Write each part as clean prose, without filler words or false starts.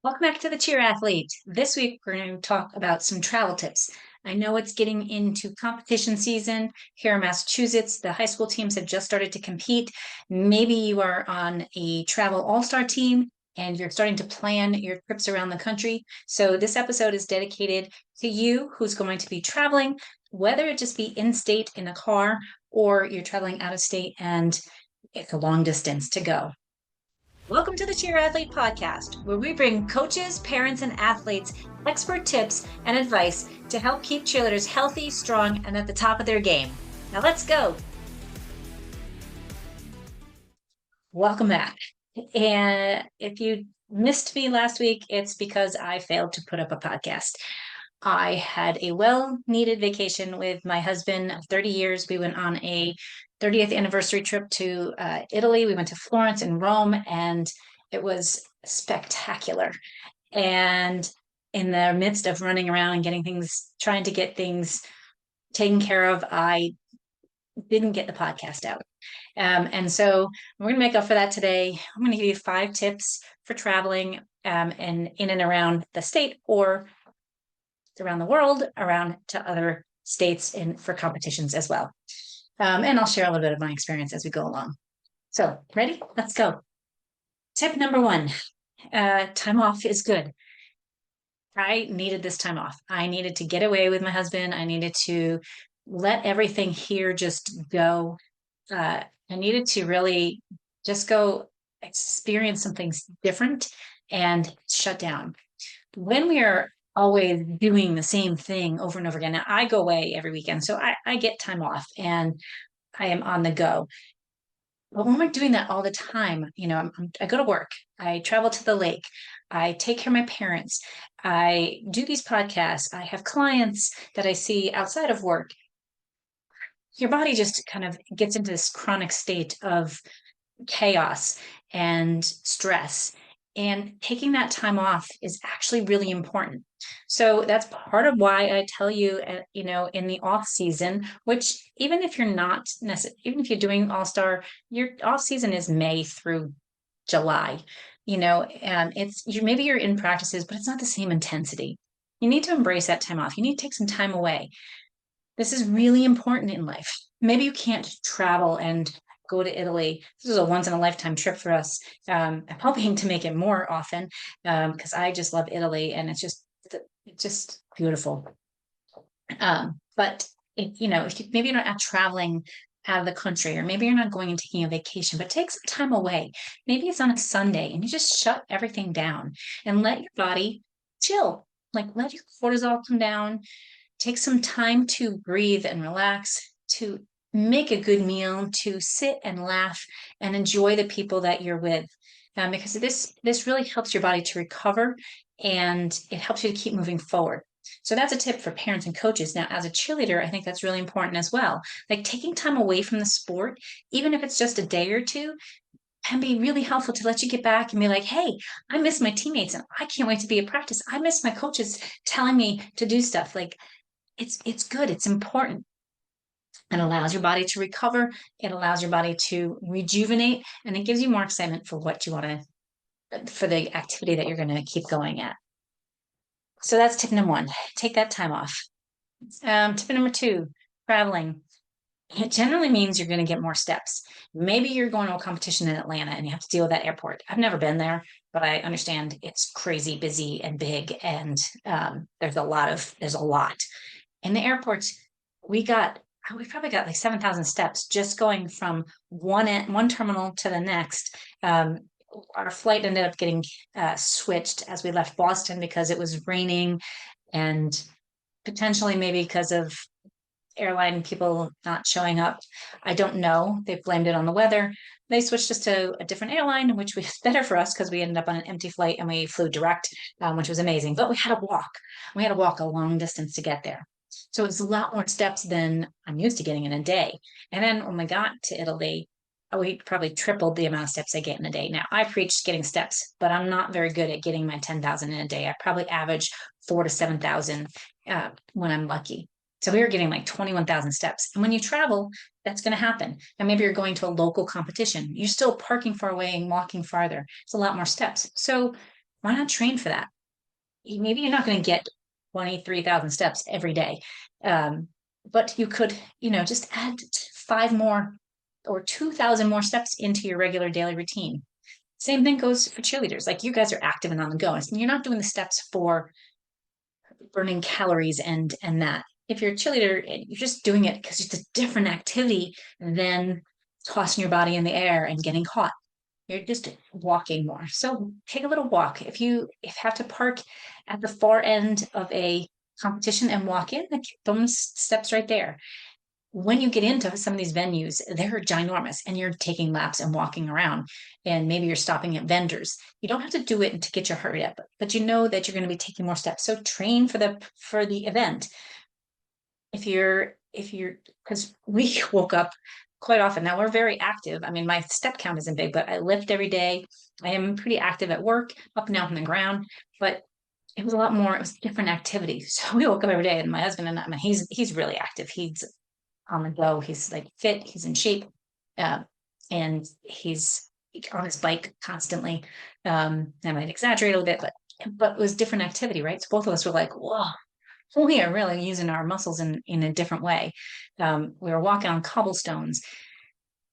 Welcome back to the Cheer Athlete. This week, we're going to talk about some travel tips. I know it's getting into competition season here in Massachusetts. The high school teams have just started to compete. Maybe you are on a travel all-star team and you're starting to plan your trips around the country. So this episode is dedicated to you who's going to be traveling, whether it just be in-state in a car or you're traveling out of state and it's a long distance to go. Welcome to the Cheer Athlete Podcast, where we bring coaches, parents, and athletes expert tips and advice to help keep cheerleaders healthy, strong, and at the top of their game. Now let's go. Welcome back. And if you missed me last week, it's because I failed to put up a podcast. I had a well-needed vacation with my husband of 30 years. We went on a 30th anniversary trip to Italy. We went to Florence and Rome, and it was spectacular. And in the midst of running around and getting things, trying to get things taken care of, I didn't get the podcast out. And so we're going to make up for that today. I'm going to give you 5 tips for traveling and in and around the state or around the world, around to other states and for competitions as well. And I'll share a little bit of my experience as we go along. So ready? Let's go. Tip number 1, time off is good. I needed this time off. I needed to get away with my husband. I needed to let everything here just go. I needed to really just go experience something different and shut down. When we are always doing the same thing over and over again, now I go away every weekend, so I get time off and I am on the go. But when we're doing that all the time, I go to work, I travel to the lake, I take care of my parents, I do these podcasts, I have clients that I see outside of work. Your body just kind of gets into this chronic state of chaos and stress. And taking that time off is actually really important. So that's part of why I tell you, in the off season, which even if you're not necessarily, even if you're doing all star, your off season is May through July. And maybe you're in practices, but it's not the same intensity. You need to embrace that time off. You need to take some time away. This is really important in life. Maybe you can't travel and go to Italy. This is a once in a lifetime trip for us. I'm hoping to make it more often because I just love Italy and it's just beautiful. But if maybe you're not traveling out of the country, or maybe you're not going and taking a vacation, but take some time away. Maybe it's on a Sunday and you just shut everything down and let your body chill. Like let your cortisol come down, take some time to breathe and relax, to make a good meal, to sit and laugh and enjoy the people that you're with. Because this really helps your body to recover and it helps you to keep moving forward. So that's a tip for parents and coaches. Now, as a cheerleader, I think that's really important as well. Like taking time away from the sport, even if it's just a day or two, can be really helpful to let you get back and be like, hey, I miss my teammates and I can't wait to be at practice. I miss my coaches telling me to do stuff. Like it's good. It's important. It allows your body to recover. It allows your body to rejuvenate, and it gives you more excitement for what you want for the activity that you're going to keep going at. So that's tip number 1. Take that time off. Tip number 2, traveling. It generally means you're going to get more steps. Maybe you're going to a competition in Atlanta and you have to deal with that airport. I've never been there, but I understand it's crazy busy and big, and there's a lot. In the airports, we probably got like 7,000 steps just going from one terminal to the next. Our flight ended up getting switched as we left Boston because it was raining and potentially maybe because of airline people not showing up. I don't know. They blamed it on the weather. They switched us to a different airline, which was better for us because we ended up on an empty flight and we flew direct, which was amazing. But we had to walk. We had to walk a long distance to get there. So it's a lot more steps than I'm used to getting in a day. And then when we got to Italy, we probably tripled the amount of steps I get in a day. Now, I preached getting steps, but I'm not very good at getting my 10,000 in a day. I probably average 4 to 7,000 when I'm lucky. So we were getting like 21,000 steps. And when you travel, that's going to happen. And maybe you're going to a local competition. You're still parking far away and walking farther. It's a lot more steps. So Why not train for that? Maybe you're not going to get 23,000 steps every day. Um, but you could, just add five more or 2,000 more steps into your regular daily routine. Same thing goes for cheerleaders. Like you guys are active and on the go. And you're not doing the steps for burning calories and that. If you're a cheerleader, you're just doing it because it's a different activity than tossing your body in the air and getting caught. You're just walking more. So take a little walk. If you have to park at the far end of a competition and walk in, like those steps right there. When you get into some of these venues, they're ginormous and you're taking laps and walking around and maybe you're stopping at vendors. You don't have to do it to get your heart rate up, but you know that you're going to be taking more steps. So train for the event. If you're because we woke up quite often. Now we're very active. I mean, my step count isn't big, but I lift every day. I am pretty active at work, up and down from the ground, but it was a lot more, it was different activity. So we woke up every day and my husband and I mean, he's really active. He's on the go. He's like fit, he's in shape, uh, and he's on his bike constantly. I might exaggerate a little bit, but it was different activity, right? So both of us were like, whoa, we are really using our muscles in a different way. We were walking on cobblestones.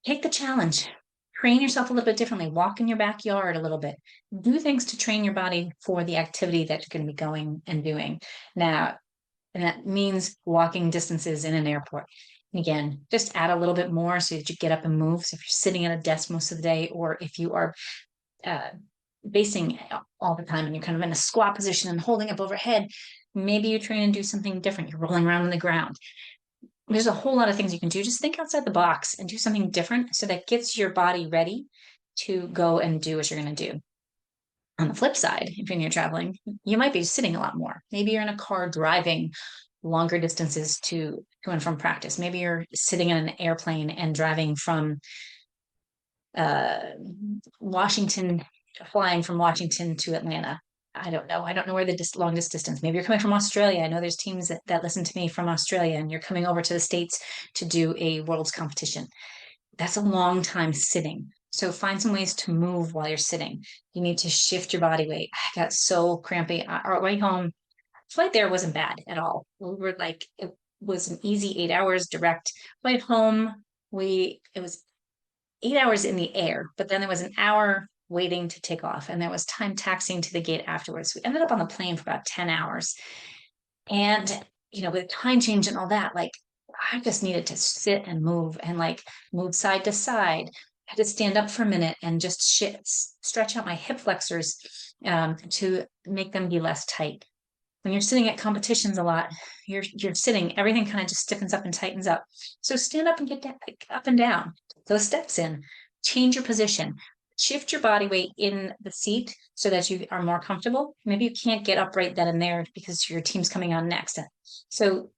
Take the challenge. Train yourself a little bit differently. Walk in your backyard a little bit. Do things to train your body for the activity that you're going to be going and doing. Now, and that means walking distances in an airport. And again, just add a little bit more so that you get up and move. So if you're sitting at a desk most of the day, or if you are uh, basing all the time and you're kind of in a squat position and holding up overhead, maybe you train and do something different. You're rolling around on the ground. There's a whole lot of things you can do. Just think outside the box and do something different so that gets your body ready to go and do what you're going to do. On the flip side, if you're traveling, you might be sitting a lot more. Maybe you're in a car driving longer distances to and from practice. Maybe you're sitting in an airplane and driving from uh, Washington, flying from Washington to Atlanta. I don't know. I don't know where the longest distance. Maybe you're coming from Australia. I know there's teams that listen to me from Australia, and you're coming over to the States to do a world's competition. That's a long time sitting. So find some ways to move while you're sitting. You need to shift your body weight. I got so crampy. Our way home, flight there wasn't bad at all. We were like, it was an easy 8 hours direct flight home. It was 8 hours in the air, but then there was an hour waiting to take off, and there was time taxiing to the gate afterwards. We ended up on the plane for about 10 hours. And, with time change and all that, like I just needed to sit and move and like move side to side. I had to stand up for a minute and just stretch out my hip flexors to make them be less tight. When you're sitting at competitions a lot, you're sitting, everything kind of just stiffens up and tightens up. So stand up and get down, up and down. Those steps in, change your position, shift your body weight in the seat so that you are more comfortable. Maybe you can't get up right then and there because your team's coming on next. So,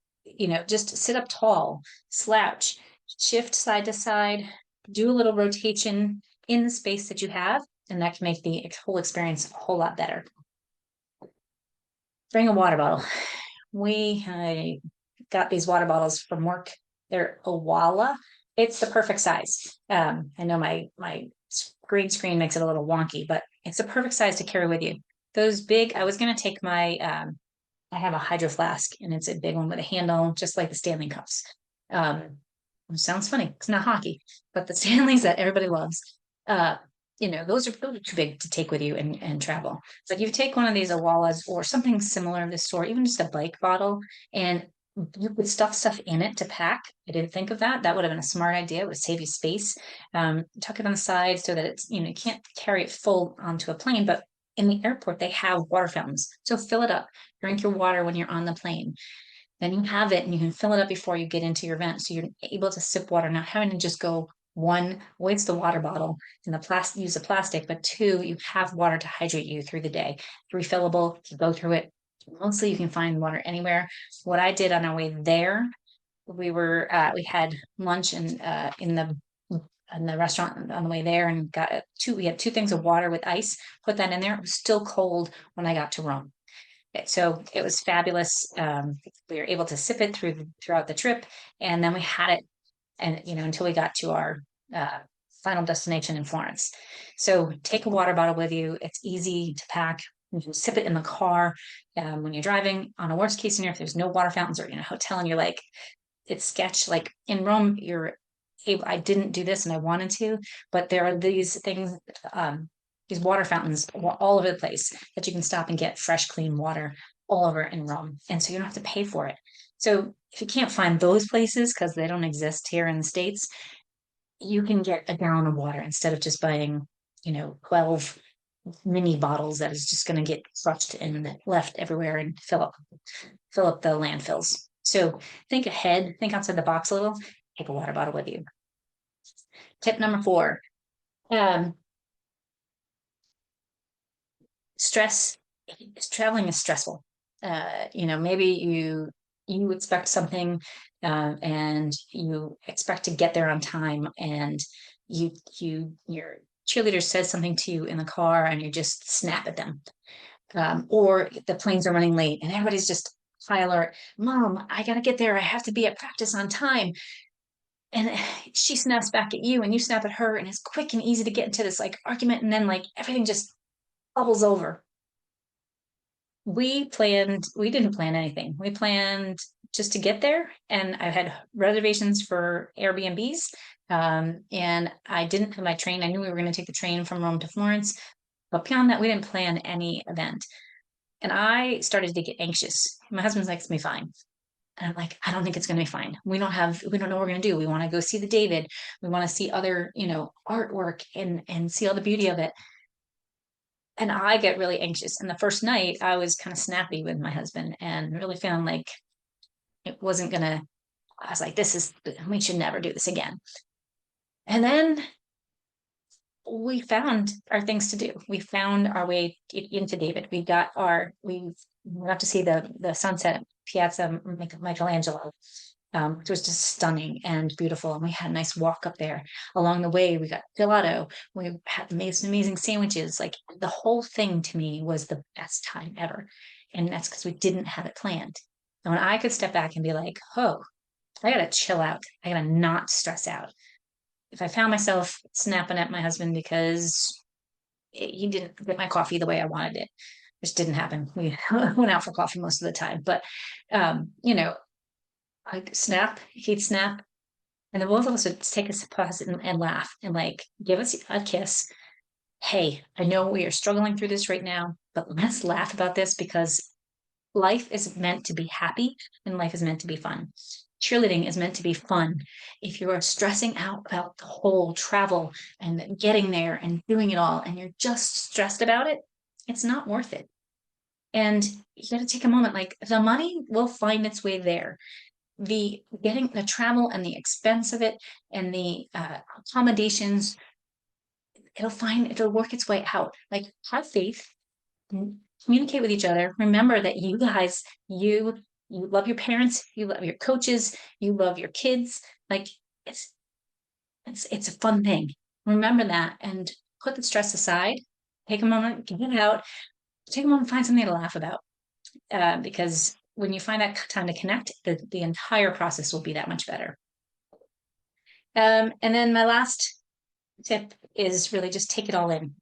just sit up tall, slouch, shift side to side, do a little rotation in the space that you have, and that can make the whole experience a whole lot better. Bring a water bottle. I got these water bottles from work. They're Owala. It's the perfect size. I know my green screen makes it a little wonky, but it's the perfect size to carry with you. Those big, I was gonna take I have a hydro flask and it's a big one with a handle, just like the Stanley cups. Which sounds funny. It's not hockey, but the Stanleys that everybody loves. Uh, those are too big to take with you and travel. So if you take one of these Awalas or something similar of this sort, even just a bike bottle, and you could stuff in it to pack. I didn't think of that. That would have been a smart idea. It would save you space. Tuck it on the side so that it's, you can't carry it full onto a plane, but in the airport, they have water fountains. So fill it up, drink your water when you're on the plane. Then you have it and you can fill it up before you get into your event. So you're able to sip water, not having to just go one, waste the water bottle and use the plastic, but two, you have water to hydrate you through the day. Refillable, you go through it. Mostly you can find water anywhere. What I did on our way there, we had lunch in the restaurant on the way there and we had two things of water with ice, put that in there. It was still cold when I got to Rome. So it was fabulous. We were able to sip it throughout the trip, and then we had it, and until we got to our final destination in Florence. So take a water bottle with you. It's easy to pack. You can sip it in the car when you're driving. On a worst case scenario, if there's no water fountains or you're in a hotel and you're like, it's sketch. Like in Rome, you're able, I didn't do this and I wanted to, but there are these things, these water fountains all over the place that you can stop and get fresh, clean water all over in Rome. And so you don't have to pay for it. So if you can't find those places because they don't exist here in the States, you can get a gallon of water instead of just buying, 12 mini bottles that is just going to get crushed and left everywhere and fill up the landfills. So think ahead, think outside the box a little, take a water bottle with you. Tip number 4, um, stress. Traveling is stressful. Maybe you expect something, and you expect to get there on time, and your cheerleader says something to you in the car, and you just snap at them. Or the planes are running late, and everybody's just high alert. Mom, I gotta get there. I have to be at practice on time. And she snaps back at you, and you snap at her, and it's quick and easy to get into this like argument, and then like everything just bubbles over. We didn't plan anything. We planned just to get there, and I had reservations for Airbnbs. And I didn't have my train. I knew we were going to take the train from Rome to Florence, but beyond that, we didn't plan any event. And I started to get anxious. My husband's like, it's gonna be fine. And I'm like, I don't think it's gonna be fine. We don't know what we're gonna do. We want to go see the David. We want to see other, artwork and see all the beauty of it. And I get really anxious. And the first night I was kind of snappy with my husband and really feeling like it wasn't gonna, I was like, we should never do this again. And then we found our things to do. We found our way into David. We got to see the sunset at Piazza Michelangelo, which was just stunning and beautiful. And we had a nice walk up there. Along the way, we got gelato. We had made some amazing sandwiches. Like the whole thing to me was the best time ever. And that's because we didn't have it planned. And when I could step back and be like, oh, I gotta chill out. I gotta not stress out. If I found myself snapping at my husband because he didn't get my coffee the way I wanted it, which didn't happen. We went out for coffee most of the time, but um, you know, I'd snap, he'd snap, and then both of us would take a pause and laugh and like give us a kiss. Hey, I know we are struggling through this right now, but let's laugh about this because life is meant to be happy and life is meant to be fun. Cheerleading is meant to be fun. If you are stressing out about the whole travel and getting there and doing it all, and you're just stressed about it, it's not worth it. And you got to take a moment, like the money will find its way there. The getting the travel and the expense of it and the accommodations, it'll work its way out. Like have faith, communicate with each other. Remember that you guys, you love your parents, you love your coaches, you love your kids. Like it's it's a fun thing. Remember that and put the stress aside. Take a moment, get it out. Take a moment, find something to laugh about. Because when you find that time to connect, the entire process will be that much better. And then my last tip is really just take it all in.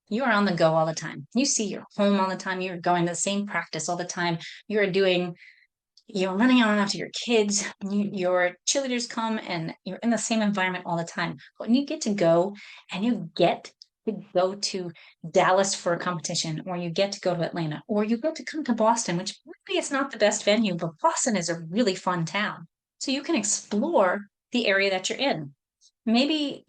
You are on the go all the time. You see you're home all the time. You're going to the same practice all the time. You're running on after your kids. Your cheerleaders come and you're in the same environment all the time. But when you get to go and you get to go to Dallas for a competition, or you get to go to Atlanta, or you get to come to Boston, which maybe it's not the best venue, but Boston is a really fun town. So you can explore the area that you're in. Maybe,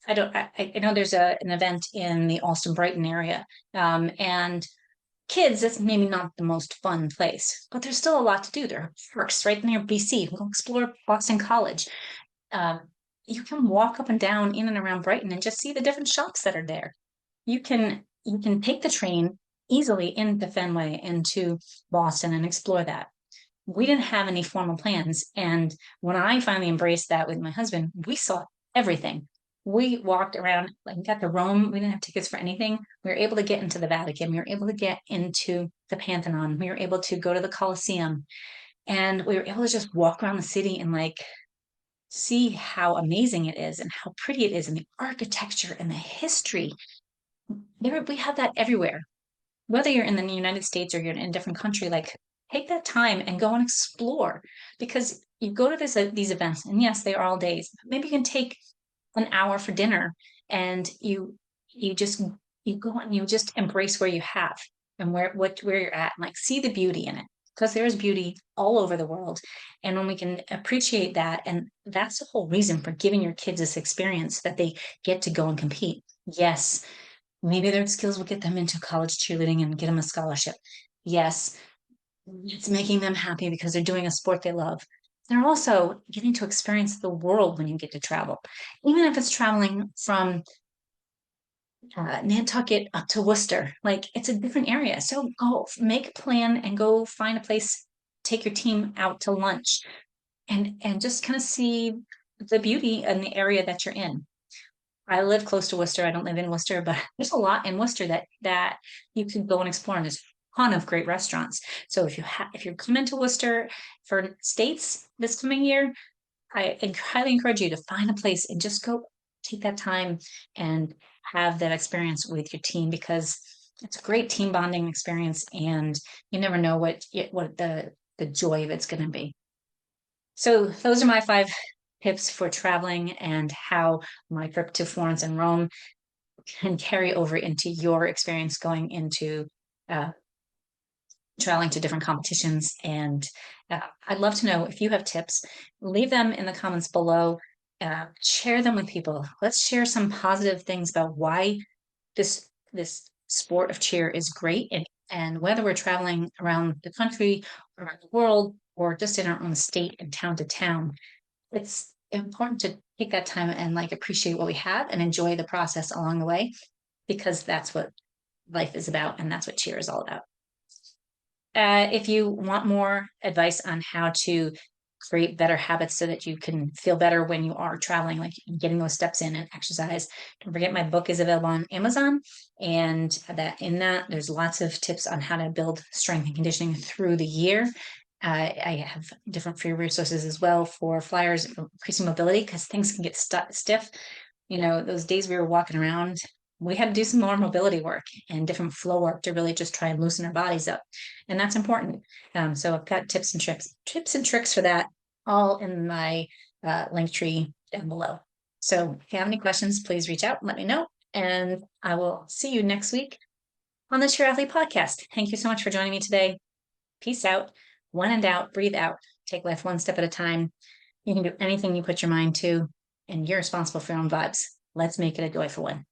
I don't. I know there's an event in the Austin Brighton area, and kids. That's maybe not the most fun place, but there's still a lot to do. There are parks right near BC. Go explore Boston College. Um, you can walk up and down in and around Brighton and just see the different shops that are there. You can take the train easily into Fenway into Boston and explore that. We didn't have any formal plans, and when I finally embraced that with my husband, we saw everything. We walked around, like got to Rome. We didn't have tickets for anything. We were able to get into the Vatican. We were able to get into the Pantheon. We were able to go to the Colosseum, and we were able to just walk around the city and like see how amazing it is and how pretty it is and the architecture and the history. We have that everywhere. whether you're in the United States or you're in a different country, like take that time and go and explore, because you go to these events, and yes, they are all days. Maybe you can take an hour for dinner, and you just you go and you just embrace where you have and where you're at, and like see the beauty in it, because there's beauty all over the world. And when we can appreciate that, and that's the whole reason for giving your kids this experience, that they get to go and compete. Yes, maybe their skills will get them into college cheerleading and get them a scholarship. Yes, it's making them happy because they're doing a sport they love. They're also getting to experience the world when you get to travel, even if it's traveling from Nantucket up to Worcester. Like it's a different area. So go make a plan and go find a place, take your team out to lunch, and just kind of see the beauty in the area that you're in. I live close to Worcester. I don't live in Worcester, but there's a lot in Worcester that you can go and explore. And there's a ton of great restaurants. So if you're coming to Worcester for States this coming year, highly encourage you to find a place and just go take that time and have that experience with your team, because it's a great team bonding experience, and you never know what the joy of it's going to be. So those are my 5 tips for traveling, and how my trip to Florence and Rome can carry over into your experience going into uh, traveling to different competitions. And I'd love to know if you have tips. Leave them in the comments below. Share them with people. Let's share some positive things about why this sport of cheer is great, and whether we're traveling around the country, around the world, or just in our own state and town to town, it's important to take that time and like appreciate what we have and enjoy the process along the way, because that's what life is about, and that's what cheer is all about. If you want more advice on how to create better habits so that you can feel better when you are traveling, like getting those steps in and exercise, don't forget my book is available on Amazon. And that there's lots of tips on how to build strength and conditioning through the year. I have different free resources as well for flyers, increasing mobility, because things can get stiff. Those days we were walking around, we had to do some more mobility work and different flow work to really just try and loosen our bodies up. And that's important. So I've got tips and tricks for that, all in my link tree down below. So if you have any questions, please reach out and let me know. And I will see you next week on the Cheer Athlete Podcast. Thank you so much for joining me today. Peace out. When in doubt, breathe out. Take life one step at a time. You can do anything you put your mind to, and you're responsible for your own vibes. Let's make it a joyful one.